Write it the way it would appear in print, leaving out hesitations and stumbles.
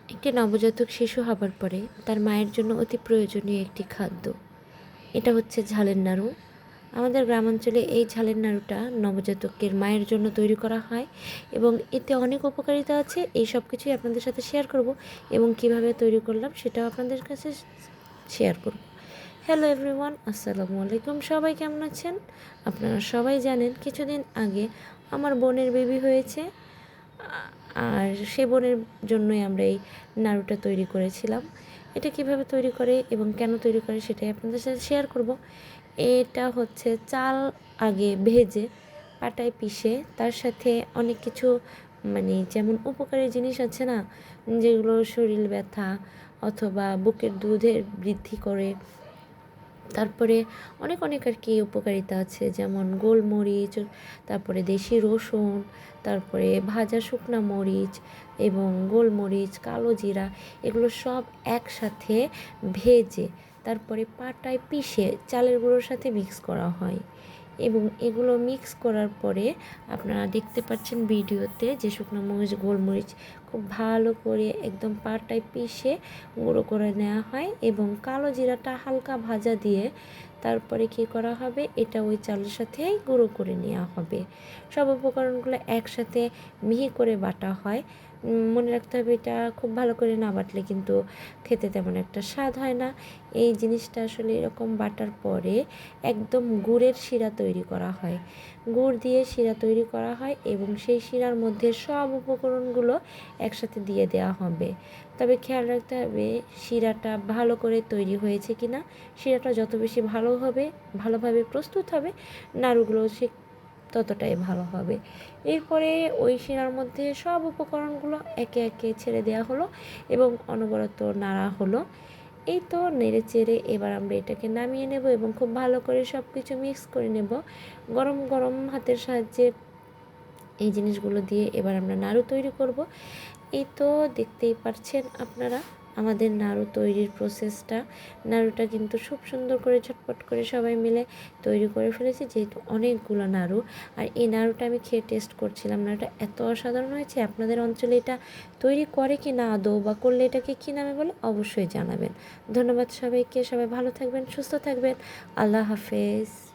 একটি নবজাতক শিশু হবার পরে তার মায়ের জন্য অতি প্রয়োজনীয় একটি খাদ্য, এটা হচ্ছে ঝালের নাড়ু। আমাদের গ্রামাঞ্চলে এই ঝালের নাড়ুটা নবজাতকের মায়ের জন্য তৈরি করা হয় এবং এতে অনেক উপকারিতা আছে। এই সব কিছুই আপনাদের সাথে শেয়ার করব এবং কিভাবে তৈরি করলাম সেটাও আপনাদের কাছে শেয়ার করব। হ্যালো এভরিওয়ান, আসসালামু আলাইকুম। সবাই কেমন আছেন? আপনারা সবাই জানেন কিছুদিন আগে আমার বোনের বেবি হয়েছে, আর সে বোনের জন্যই আমরা এই নাড়ুটা তৈরি করেছিলাম। এটা কিভাবে তৈরি করে এবং কেন তৈরি করে সেটাই আপনাদের সাথে শেয়ার করব। এটা হচ্ছে চাল আগে ভেজে পাটায় পিষে তার সাথে অনেক কিছু যেমন উপকারী জিনিস আছে না, যেগুলো শরীর ব্যথা অথবা বুকের দুধের বৃদ্ধি করে, তারপরে অনেক অনেক আর কি উপকারিতা আছে, যেমন গোলমরিচ, তারপরে দেশি রসুন, তারপরে ভাজা শুকনা মরিচ এবং গোলমরিচ, কালো জিরা, এগুলো সব একসাথে ভেজে তারপরে পাটায় পিষে চালের গুঁড়োর সাথে মিক্স করা হয় এবং এগুলো মিক্স করার পরে আপনারা দেখতে পাচ্ছেন ভিডিওতে যে শুকনো মরিচ, গোলমরিচ খুব ভালো করে একদম পাটায় পিষে গুঁড়ো করে নেওয়া হয় এবং কালো জিরাটা হালকা ভাজা দিয়ে তারপরে কী করা হবে, এটা ওই চালের সাথেই গুঁড়ো করে নেওয়া হবে। সব উপকরণগুলো একসাথে মিহি করে বাটা হয়। মনে রাখতে হবে এটা খুব ভালো করে না বাটলে কিন্তু খেতে তেমন একটা স্বাদ হয় না। এই জিনিসটা আসলে এরকম বাটার পরে একদম গুড়ের শিরা তৈরি করা হয়, গুড় দিয়ে শিরা তৈরি করা হয় এবং সেই শিরার মধ্যে সব উপকরণগুলো একসাথে দিয়ে দেওয়া হবে। তবে খেয়াল রাখতে হবে শিরাটা ভালো করে তৈরি হয়েছে কি না। শিরাটা যত বেশি ভালোভাবে প্রস্তুত হবে, নাড়ুগুলো সে ততটাই ভালো হবে। এরপরে ওই শিরার মধ্যে সব উপকরণগুলো একে একে ছেড়ে দেওয়া হলো এবং অনবরত নাড়া হলো। এই তো নেড়ে চেড়ে এবার আমরা এটাকে নামিয়ে নেব এবং খুব ভালো করে সব কিছু মিক্স করে নেব। গরম গরম হাতের সাহায্যে এই জিনিসগুলো দিয়ে এবার আমরা নাড়ু তৈরি করব। এই তো দেখতেই পাচ্ছেন আপনারা আমাদের নাড়ু তৈরির প্রসেসটা। নাড়ুটা কিন্তু খুব সুন্দর করে ঝটপট করে সবাই মিলে তৈরি করে ফেলেছি, যেহেতু অনেকগুলো নাড়ু। আর এই নাড়ুটা আমি খেয়ে টেস্ট করছিলাম, নাড়ুটা এত অসাধারণ হয়েছে। আপনাদের অঞ্চলে এটা তৈরি করে কি না আদৌ, বা করলে এটাকে কী নামে বলে অবশ্যই জানাবেন। ধন্যবাদ সবাইকে, সবাই ভালো থাকবেন, সুস্থ থাকবেন। আল্লাহ হাফেজ।